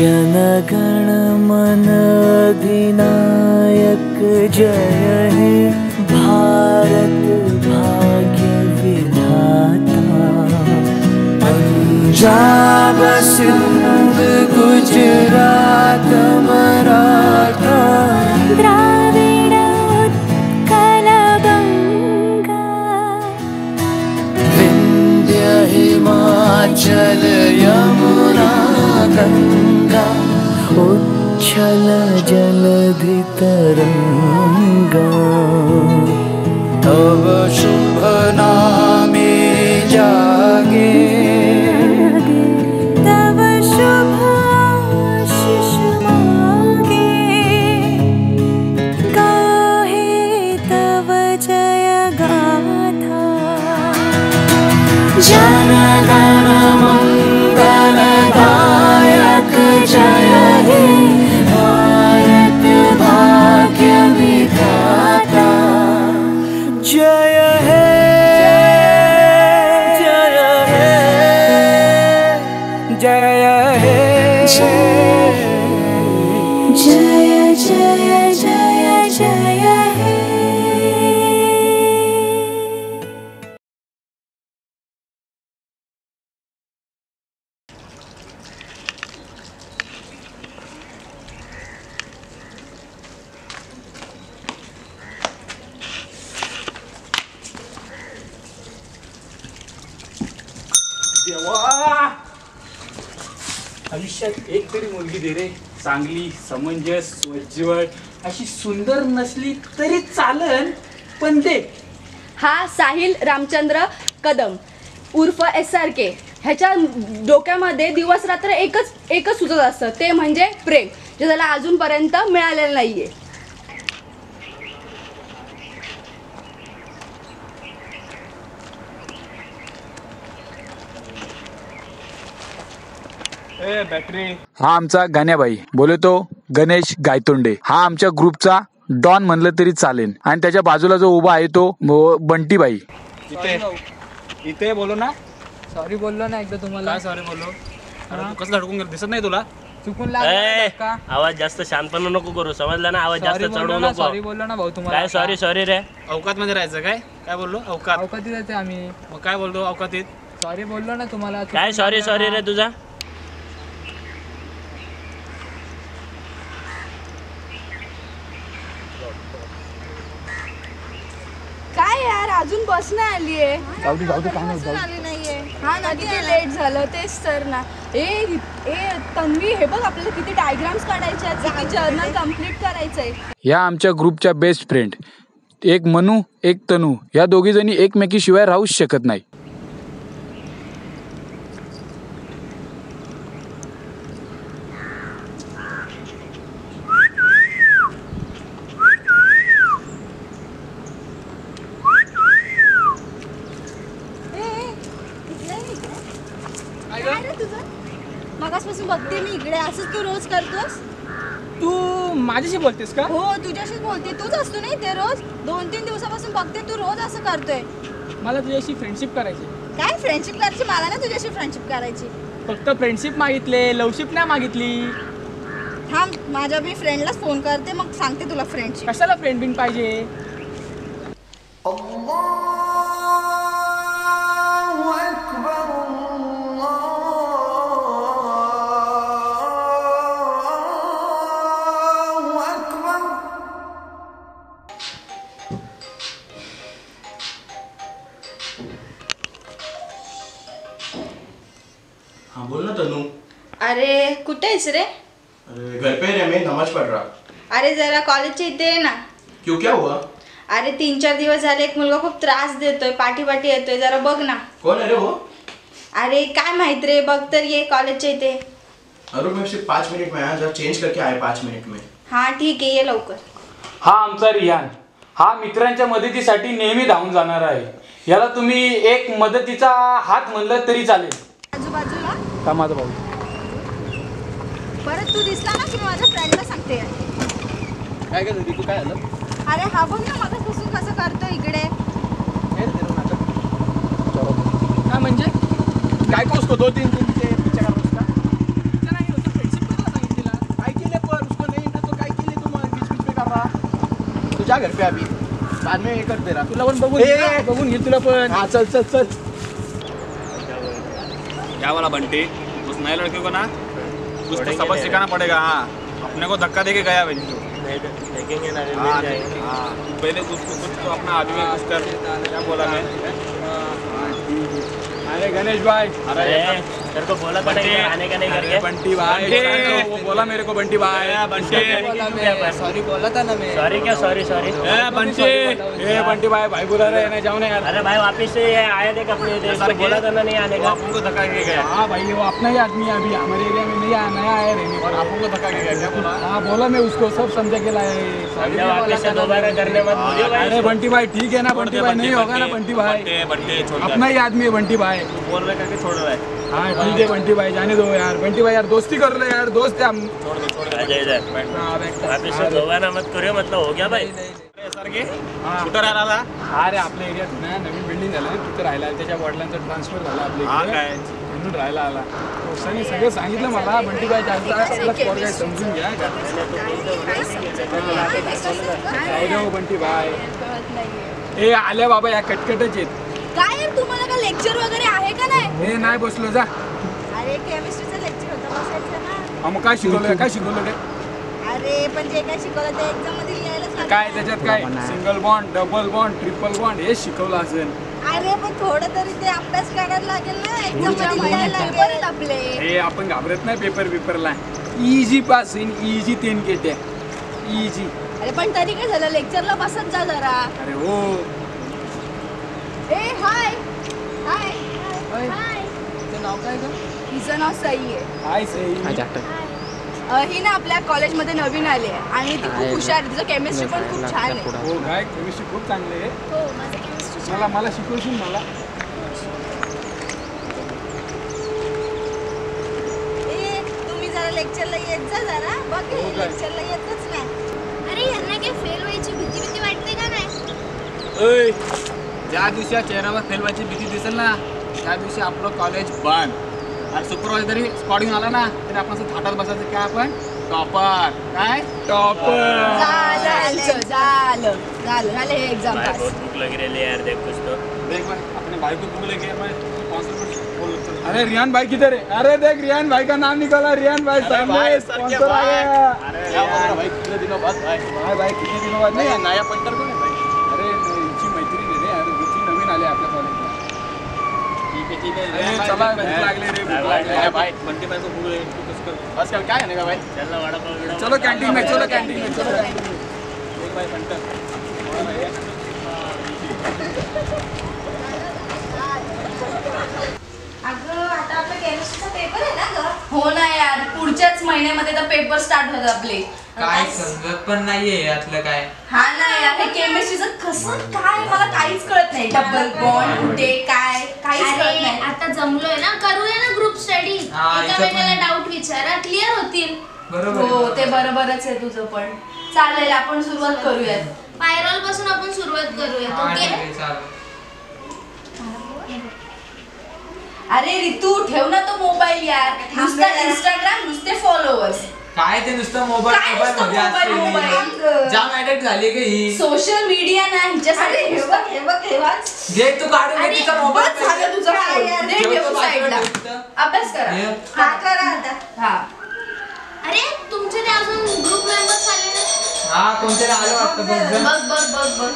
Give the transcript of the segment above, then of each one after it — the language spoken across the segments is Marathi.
जनगण मन अधिनायक जय हे भारत भाग्य विधाता। पंजाब सिंध गुजरात मराठा द्राविड उत्कल गंगा विंध्य हिमाचल यमुना गंगा उच्छल जलधि तरंगा। तव शुभ नामे जागे तव शुभ आशीष मागे गाहे तव जय गाथा। जनगण मंगलदायक जय हे भारत भाग्य विधाता। जय हे जय हे जय हे जय जय जय जय हे। आयुष्यात एक तरी मुलगी दे रे, चांगली, समंजस, उज्ज्वल, अशी सुंदर नसली तरी चालन, पण दे. हा साहिल रामचंद्र कदम उर्फ SRK ह्याच्या डोक्यामध्ये दिवस रात्र एकच सुचत असतं, ते म्हणजे प्रेम, जे त्याला अजूनपर्यंत मिळालेलं नाहीये. हा आमचा गण्याबाई बोलतो, गणेश गायतोंडे. हा आमच्या ग्रुपचा डॉन म्हणलं तरी चालेल. आणि त्याच्या बाजूला जो उभा आहे तो बंटीबाई. इथे बोलो ना. सॉरी बोललो ना एकदा तुम्हाला. काय सॉरी बोललो? कसं धडकून गेलं दिसत नाही तुला? चुकून लागलं का? आवाज जास्त शांतपणा नको करू, समजला ना? आवाज जास्त चढवू नको. सॉरी बोललो ना भाऊ तुम्हाला. काय सॉरी सॉरी रे? अवकात मध्ये राहायचं. काय काय बोललो? अवकातीत येते आम्ही. मग काय बोलतो अवकातीत? सॉरी बोललो ना तुम्हाला. काय सॉरी सॉरी रे तुझा? काय यार, अजून बस नाही आलीये. जाऊ दे काय नाही. हा ना, किती लेट झालं तेच तर ना. ए तन्वी, हे बघ आपल्याला किती डायग्राम्स काढायचे आहेत, किती जर्नल कम्प्लीट करायचंय. या आमच्या ग्रुपच्या बेस्ट फ्रेंड, एक मनू एक तनू, या दोघी जणी एकमेकीशिवाय राहूच शकत नाही. मगासपासून बघते मी इकडे, असंच तू रोज करतोस? तू माझ्याशी बोलतेस का? हो, तुझ्याशीच बोलते. तूच असतो नाही ते रोज. 2-3 दिवसापासून बघते तू रोज असं करतोय. मला तुझ्याशी फ्रेंडशिप करायची. काय फ्रेंडशिप करायची? मला ना तुझ्याशी फ्रेंडशिप करायची. फक्त फ्रेंडशिप मागितले, लवशिप नाही मागितली. थांब, माझ्या मी फ्रेंडलाच फोन करते, मग सांगते तुला फ्रेंडशिप. कशाला फ्रेंड बिन पाहिजे? हाँ बोल ना तनु. अरे कुठे आहेस रे? अरे घर पे रे, मैं नमाज पढ़ रहा. अरे जरा कॉलेजच्या इथे ये ना. क्यों, क्या हुआ? अरे 3-4 दिवस झाले एक मुलगा खूप त्रास देतोय, पाठी येतोय, जरा बघ ना. कौन है रे वो? अरे काय माहित रे, बघ तर ये कॉलेजच्या इथे. अरे मैं सिर्फ 5 मिनट में आया, जरा चेंज करके आए 5 मिनट में. हाँ ठीक आहे, ये लवकर. हा आमचा रियान, हा मित्रांच्या मदतीसाठी नेहमी धावून जाणार आहे. याला तुम्ही एक मदतीचा हात म्हणलं तरी चालेल. आजूबाजूला का माझा भाऊ? परत तू दिसला ना की मी माझ्या फ्रेंडला सांगते. काय काय तू काय झालं? अरे हा बघ ना मगापासून कसं करतो इकडे. काय म्हणजे काय कोस को 2-3 दिन से पीछे कर रहा उसका? इतना नहीं होता फ्रेंडशिप करला जा घर पे अभी बाद में कर दे रहा तुला पण बघून घे ना, बघून घे तुला पण. हाँ चल चल चल क्या वाला बंटी उस नए लड़के को ना कुछ तो सबक सिखाना पड़ेगा. हाँ अपने को धक्का देके गया भाई तू. देखेंगे ना, हाँ मिल जाएंगे. हाँ पहले उसको कुछ तो अपना आदमी कुछ कर. क्या बोला मैं. अरे गणेश भाई, अरे तेरे को बोला था नहीं आने का नहीं करके. बंटी भाई, वो बोला मेरे को बंटी भाई. सॉरी बोला था ना मैं. सॉरी क्या सॉरी सॉरी. बंटी भाई, भाई बुला रहे हैं ना, जाओ ना यार. अरे भाई वापस से ये आए थे अपने देश को, बोला था ना नहीं आने का. आपको धक्का के गया. हाँ भाई, वो अपना ही आदमी है, अभी हमारे एरिया में नहीं आया, नया आया रहने. और आपको धक्का के गया. क्या बोला. हाँ बोला, मैं उसको सब समझा के लाया. वापस से दोबारा करने मत बोलियो भाई. अरे बंटी भाई ठीक है ना, बंटी भाई नहीं होगा ना बंटी भाई. बंटी छोड़ अपना ही आदमी है बंटी भाई. बोल रहे करके छोड़ रहा है. हाँ ठीक है बंटी भाई, जाने दो यार. बंटी भाई यार दोस्ती कर लो यार, दोस्त है हम. छोड़ दे. आ जा इधर. हाँ, बैठ. वापस से दोबारा मत करियो, मतलब हो गया भाई. सर के कुठं राहिला था. अरे आपल्या एरियात ना नवीन बिल्डिंग झालं ना, तिथं राहिला. त्याच्या वडिलांचं ट्रान्सफर झालं आपल्या हा इकडे. काय. म्हणून राहायला आला. सनी सगळं सांगितलं मला. बंटी भाई चालता समजून घ्या का. काय रे हो बंटी भाई. ए आल्या बाबा, या कटकटच आहेत. काय यार, तुम्हाला का लेक्चर वगैरे आहे का नाही. हे नाही बसलो जा. अरे केमिस्ट्रीचं लेक्चर होतं, बसायचं ना. मग काय शिकवलं, काय शिकवलं ते. अरे पण जे काय शिकवलं ते एक्झाम मध्ये लिहायलाच लागतं. काय त्याच्यात काय single bond, double bond, triple bond हे शिकवलं असेल. अरे पण थोडं तरी ते अभ्यास करायला लागेल ना, एक्झाम मध्ये लिहायला पेपर लागेल. आहेत आपले. हे आपण घाबरत नाही पेपरला. इझी पास होईन, इझी 3 केट्या इझी. अरे पण तरी काय झालं, लेक्चरला बसत जा जरा. अरे हो. ए हाय हाय हाय. तुझं नाव काय ग. हिचं नाव सई आहे. हाय सई. ही ना आपल्या कॉलेजमध्ये नवीन आली आहे आणि ती खूप हुशार आहे. तिचं केमिस्ट्री पण खूप छान आहे. हो काय, केमिस्ट्री खूप चांगली आहे. हो माझं केमिस्ट्री मला शिकवशील मला. तुम्ही जरा लेक्चरला येत जा जरा. बघ हो काय? लेक्चरला येतच नाही. अरे यांना काय फेल व्हायची भीती वाटते का नाही. ओय ज्या दिवशी या चेहऱ्यावर फेल व्हायची भीती दिसेल ना, त्या दिवशी आपलं कॉलेज बंद. आणि सुपरवायझर जरी स्पॉट घेऊन आला ना, तरी आपण असं थाटात बसायचं. काय आपण टॉपर. काय टॉपर. झालं हे एक्झाम भाई पास. बहुत भूख लग रही है यार, देख कुछ तो. देख भाई अपने भाई को भूख लगी है. मैं स्पॉन्सर. अरे रियान भाई किधर है. अरे देख रियान भाई का नाम निकला. रियान भाई सामने स्पॉन्सर आ गया. भाई कितने दिनों बाद भाई. भाई कितने दिनों बाद. नहीं नया पंटर को नाही भाई. अरे हिची मैत्रीण आहे रे. अरे हिची नवीन आली आपल्या कॉलेजला. ठीक है. चला भूक लागली रे, भूक लागली. भाई बंटी भाई को भूख लगी. तू कुछ कर. आजकल काय है ना भाई. चल ना वड़ा पाव बिड़ा. चलो कैंटीन में, चलो कैंटीन में, चलो कैंटीन में. एक भाई पंटर. अगं आता आपला केमिस्ट्रीचा पेपर आहे ना ग. हो ना यार, पुढच्याच महिन्यामध्ये तर पेपर स्टार्ट होतात आपले. काय समजत पण नाहीये यातलं काय. हा ना यार, हे केमिस्ट्रीचं कसं काय मला काहीच कळत नाही. डबल बॉन्ड कुठे काय काहीच कळत अरे नाही. आता जमलोय ना, करूया ना ग्रुप स्टडी. हा, एका इथं पण- वेळेला डाऊट विचारा, क्लिअर होतील. बरोबर हो आहे. ते बरोबरच आहे तुझं पण. चालेल आपण सुरुवात करूयात. पायरोल पासून आपण सुरुवात करूया. हा, ठीक ओके. आहे, चालेल. अरे रितू ठेव ना तो मोबाईल यार. नुसता इंस्टाग्राम, नुसते फॉलोअर्स. काय ते नुसतं मोबाईल काय नुसतं मध्ये मोबाईल? असते. जाम ऍडिक्ट झाली का ही. सोशल मीडिया ना हिच्यासाठी नुसतं- घे तू काढून घे अरे, तिचा बस मोबाईल. झालं तुझा काय फोन. यार? दे ठेव ठेव तो साईडला. बाजूला ठेव. अभ्यास करा. हे. हा करा आता. हा अरे तुमचे ते अजून ग्रुप मेंबर्स आले ना. हा कोणतरी आलं वाटतं बघ जण. बघ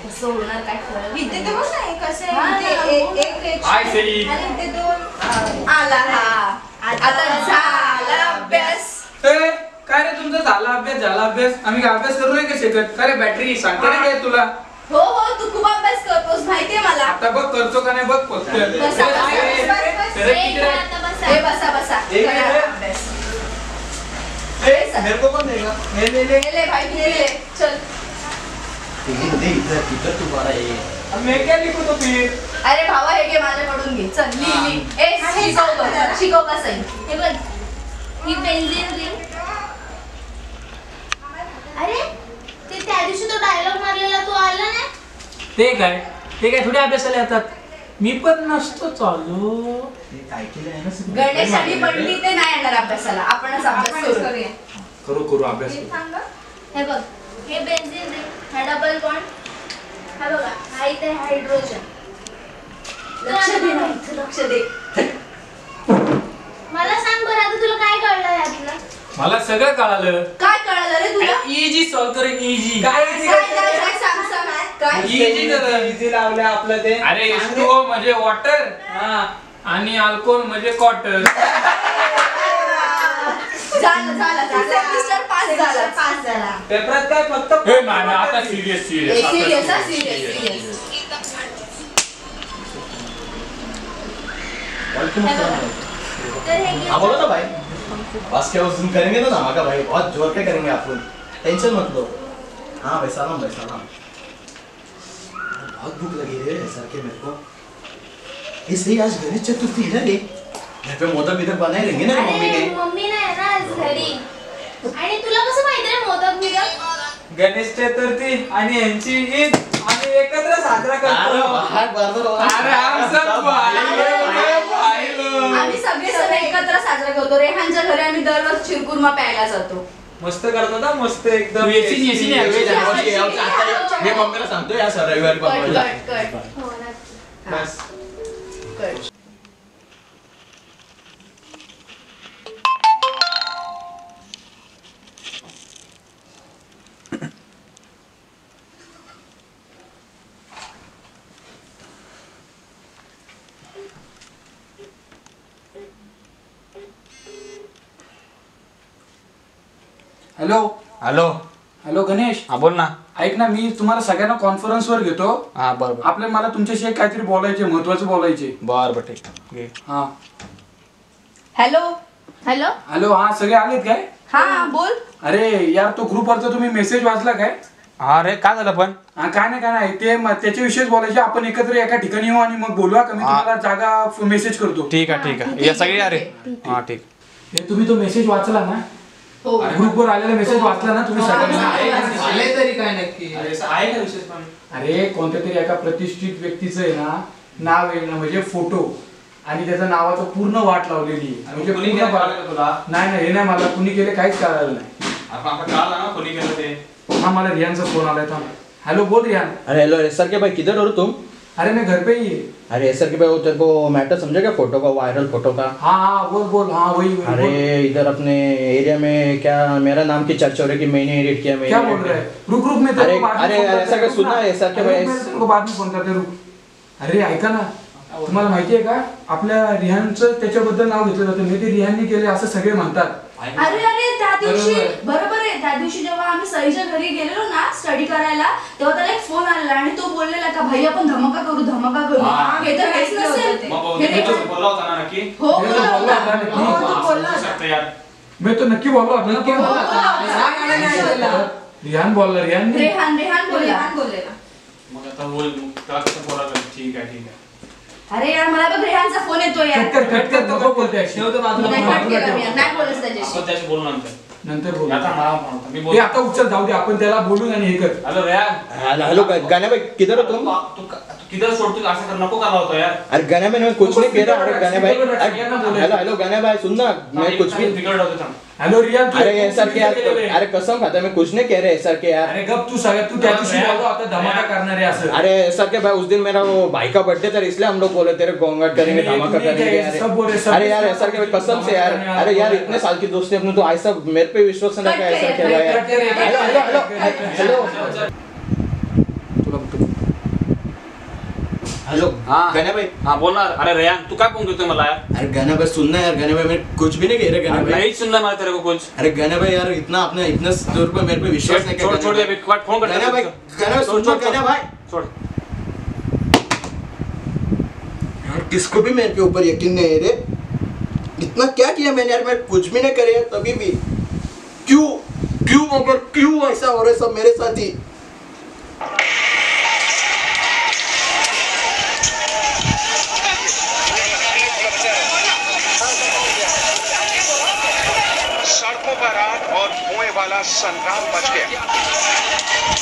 कसं होणार काय खरं इथे ते बघ ना हे कसं हा आहे. ना, इथे हो. एक एक हाय सई. आणि इथे 2 आला हा. आता झाला अभ्यास. ए, काय रे तुमचा झाला अभ्यास. आम्ही काय अभ्यास करू नाही का शकत. काय रे बॅटरी सांगते ना काय तुला. हो तू खूप अभ्यास करतोस माहितीये मला. आता बघ करतो का नाही बघ फक्त. बसा, बसा, ए, बसा. सरक ए, किती रे? आता बसा. हे बसा एक करा मिनिट. अभ्यास. ए, मेरे को पण देगा. ले ले भाई तू ले चल. इधर तू बड़ा है. अब मैं क्या लिखूं तो फिर. अरे भावा हे घे माझ्याकडून घे. चल लिही. ए शिकव का सई. हे बघ, ही पेन्सिल रिंग. अरे ते त्या दिवशी तो डायलॉग मारलेला तो आला ना. ते काय थोडे अभ्यासाला येतात. मी पण नसतो चालू. काय केलं आहे ना. गणेश आणि पंडित ते नाही येणार अभ्यासाला. आपणच अभ्यास करूया. करू अभ्यास. हे बघ, हे बेन्झिन रे, हा डबल बॉन्ड, हा बघा हा इथे हायड्रोजन. लक्ष दे ना, इथं लक्ष दे. मला सांग बरं आता तुला काय कळलं यातलं? मला सगळं कळालं. काय कळलं रे तुला? इजी सॉल्व करेन इजी. काय सांग सांग काय? इझी लावलं आपलं ते. अरे H2O म्हणजे वॉटर आणि अल्कोहोल म्हणजे कॉटर. सेमिस्टर पास झाला. पेपरात काय फक्त आता सिरियस सिरियस. तर हे घे. हाँ बोलो ना भाई, बस क्या उस दिन करेंगे ना धमाका भाई, बहुत जोर के करेंगे अपन, टेंशन मत लो. हाँ भाई सलाम भाई सलाम. बहुत भूख लगी है सर के मेरे को. इसलिए आज गणेश चतुर्थी है ना रे, घर पे मोदक बिदक बनाए रहेंगे ना मम्मी अरे ने. मम्मी नाही ना आज घरी. आणि तुला कसं माहिती रे मोदक बिदक? गणेश चतुर्थी आणि यांची ईद आम्ही एकत्र साजरा अरे करतो. बाहर बरोबर. अरे आमचं आम्ही सगळे सण एकत्र साजरा करतो. रेहानच्या घरी आम्ही दररोज शिरकुर्मा प्यायला जातो. मस्त करतो ना, मस्त एकदम. हे मम्मीला सांगतो या सर रविवारी बनवायला. कट. हो ना. बस. Cut. Hello hello. Hello Ganesh, हा बोल ना. ऐक ना, मी तुम्हाला सगळ्यांना कॉन्फरन्सवर घेतो. हा बरोबर. आपल्या मला तुमच्याशी एक काहीतरी बोलायचे, महत्वाचं बोलायचे. बर ठीक. हा हॅलो. हॅलो, हा सगळे आलेत काय? हा बोल. अरे यार, तो ग्रुपवरचा तुम्ही मेसेज वाचला काय? अरे काय झालं पण? हा काय नाही ते त्याच्याविषयीच बोलायचे. आपण एकत्र एका ठिकाणी येऊ आणि मग बोलवा का? मी तुम्हाला जागा मेसेज करतो. ठीक आहे या सगळे. अरे हा ठीक. हे तुम्ही तो मेसेज वाचला ना? हो. ग्रुपवर आलेला मेसेज वाचला ना तुम्ही सगळ्यांनी? आले तरी काय नक्की? आहे का विशेष पण? अरे कोणत्या तरी एका प्रतिष्ठित व्यक्तीचं आहे ना नाव आहे ना, म्हणजे फोटो आणि त्याच्या नावाचं पूर्ण वाट लावलेली आहे. म्हणजे कोणी पूर्ण केलं कळालं का तुला? नाही हे नाही मला कुणी केले काहीच कळालं नाही. आपण कळालं ना कोणी केलं ते. हा मला रियानचा फोन आलाय. थांब. हॅलो बोल रियान. अरे हेलो सर के भाई, किधर हो तुम? अरे मैं घर पे ही है. अरे सर के भाई, वो तेरे को मैटर समझा क्या, फोटो का, वायरल फोटो का? हाँ बोल. हाँ वही अरे इधर अपने एरिया में क्या मेरा नाम की चर्चा हो रही है कि मैंने एडिट किया, मैंने क्या बोल रहा है? रुक मैं तेरे को बाद में अरे फोन करता ऐसा हूँ. क्या सुना है सर के भाई? मैं तेरे को बाद में फोन करते. रुक. अरे ऐका ना, तुम्हाला माहितीये का आपल्या रिहानचं त्याच्याबद्दल नाव घेतलं जातं. मी ते रिहानने केले असं सगळे म्हणतात. अरे त्या दिवशी बरोबर. बरोबर आहे. त्या दिवशी जेव्हा आम्ही सईच्या घरी गेलेलो ना स्टडी करायला, तेव्हा त्याला एक फोन आलेला आणि तो बोललेला का भाई आपण धमाका करू. हे तर हेच नसेल. हे तर- बोलला होता ना नक्की? हो हे तर बोलला होता ना, हो, तो बोलला होता. शकतो यार. मी तो नक्की बोललो होतो ना. रिहान बोलला. रेहान बोललेला. मग आता बोल, का कसं बोलायला? ठीक आहे. अरे यार मला बघ रेहानचा फोन येतोय यार. कट कर नको बोलते अशी. नाही कट केला मी, नाही बोलायचं त्याच्याशी. आपण त्याशी बोलू नंतर. नंतर बोल. आता मला फोन होता. मी हे बोल. आता उचल जाऊ दे, आपण त्याला बोलू आणि हे कर. हॅलो रेहान. हेलो गाना भाई, किधर हो तुम? तू किधर सोडतो असं कर नको करायला होता यार. अरे गाना भाई, मैं कुछ नहीं कह रहा. अरे गाना भाई, हेलो गाना भाई, सुन ना, मैं कुछ भी. बिघड होते थांब. हॅलो रियान तू- अरे ऐसा क्या, अरे कसम खाता मैं कुछ नहीं कह रहे ऐसा क्या यार. अरे गप तू सगळ्यात तू त्या दिवशी बोललो आता धमाका करणार आहे असं. अरे ऐसा क्या भाई, उस दिन मेरा वो भाई का बर्थडे था, इसलिए हम लोग बोले तेरे गोंगाट करेंगे, नहीं, धमाका नहीं, करेंगे. नहीं, सब बोले, सब अरे यार बोले, ऐसा क्या भाई, कसम से धमाका यार. करने वाला अरे यार बोले. इतने साल की दोस्ती अपने, तो ऐसा मेरे पे विश्वास ना क्या, ऐसा क्या भाई. हेलो हेलो हेलो हेलो हाँ. गाना भाई. हा बोलणार. अरे रेयान तू काय फोन करतोय मला यार? अरे गाना भाई सुनना यार, गाना भाई मैं कुछ भी नहीं कह रहा गाना भाई. नहीं सुनना मला तेरे को कुछ. अरे गाना भाई यार, इतना अपने इतना जोर पे मेरे पे विश्वास नहीं छोड़ करता. दे अभी, फोन कर. गाना भाई, गाना भाई सुन लो गाना भाई. छोड़. यार किसको भी मेरे पे ऊपर यकीन नहीं है रे. इतना क्या किया मैंने यार, मैं कुछ भी नहीं करे यार, तभी भी क्यों ऐसा हो रहा है सब मेरे साथ ही. सड़कों पर आग और धुएं वाला संग्राम मच गया.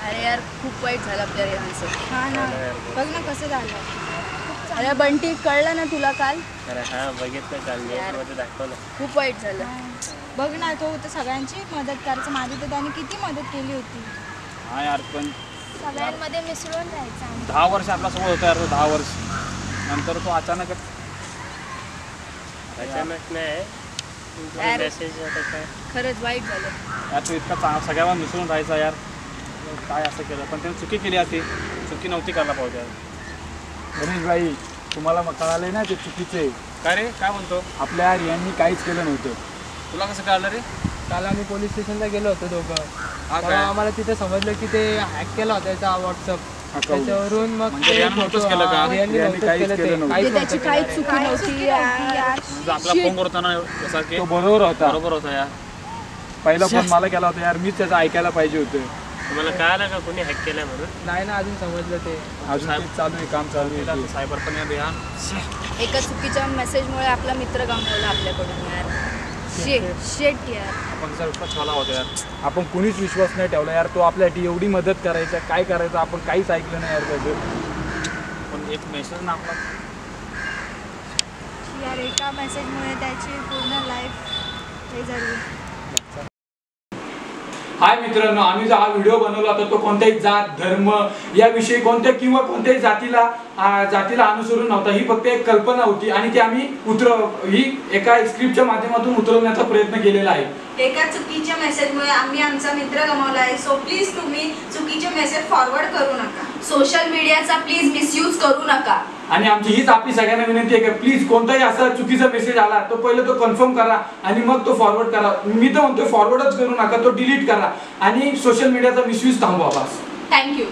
अरे यार खूप वाईट झालं आपल्या रेहानचं. हा ना, बघ ना कसं झालं. खूप अरे बंटी कळलं ना तुला काल? अरे हा बघितलं काल न्यूजमध्ये दाखवलं. खूप वाईट झालं. बघ ना तो तर सगळ्यांची मदत करायचं, माझी तर त्याने किती मदत केली होती. हा यार पण सगळ्यांमध्ये मिसळून राहायचं. 10 वर्ष आपल्यासोबत होता यार तो 10 वर्ष नंतर तो अचानकच अचानक नाही मेसेज होता काय. खरंच वाईट झालं यार तो इतका सगळ्यांना मिसळून राहायचा यार. काय असं केलं पण त्याने चुकी केली असे चुकी नव्हती करायला पाहिजे यार. गणेश भाई तुम्हाला कळालंय ना ते चुकीचे. काय रे काय म्हणतो? आपल्या रियांनी काहीच केलं नव्हतं. तुला कसं कळलं रे? काल आम्ही पोलीस स्टेशनला गेलो होतो दोघं. तेव्हा आम्हाला तिथे समजलं की ते हॅक केला होता त्याचा व्हॉट्सअप. त्याच्यावरून मग त्याची काहीच चुकी नव्हती. आपला फोन करताना तो बरोबर होता यार. पहिला फोन मला केला होता यार. मीच त्याचं ऐकायला पाहिजे होतं. तुम्हाला कळालं का कोणी हॅक केलं म्हणून? नाही ना अजून समजलं ते. अजून चालू आहे काम चालू आहे. सायबर पण यार ध्यान. एका चुकीच्या मेसेजमुळे आपला मित्र गमावला आपल्याकडून यार. शेट यार. आपण विश्वास ठेवला होता यार. आपण कुणीच विश्वास नाही ठेवला यार. तो आपल्यासाठी एवढी मदत करायचा काय करायचं आपण काहीच ऐकलं नाही यार त्याचं. पण एक मेसेज ना आपला यार एका मेसेजमुळे त्याची पूर्ण लाईफ हे झाली. हाय मित्रांनो, आम्ही जो हा व्हिडिओ बनवला होता तो कोणत्याही जात धर्म याविषयी कोणत्याही जातीला अनुसरून नव्हता. ही फक्त एक कल्पना होती आणि ती आम्ही ही एका स्क्रिप्टच्या माध्यमातून उतरवण्याचा प्रयत्न केलेला आहे. एका चुकीच्या मेसेजमुळे आम्ही आमचा मित्र गमावला आहे. सो प्लीज तुम्ही चुकीचे मेसेज फॉरवर्ड करू नका. सोशल मीडियाचा प्लीज मिसयूज करू नका. आणि आमची हीच आपली सगळ्यांना विनंती आहे की प्लीज कोणताही असा चुकीचा मेसेज आला तो पहिले तो कन्फर्म करा आणि मग तो फॉरवर्ड करा. मी तर म्हणतोय फॉरवर्डच करू नका, तो डिलीट करा आणि सोशल मीडियाचा मिसयूज थांबवा बस. थँक्यू.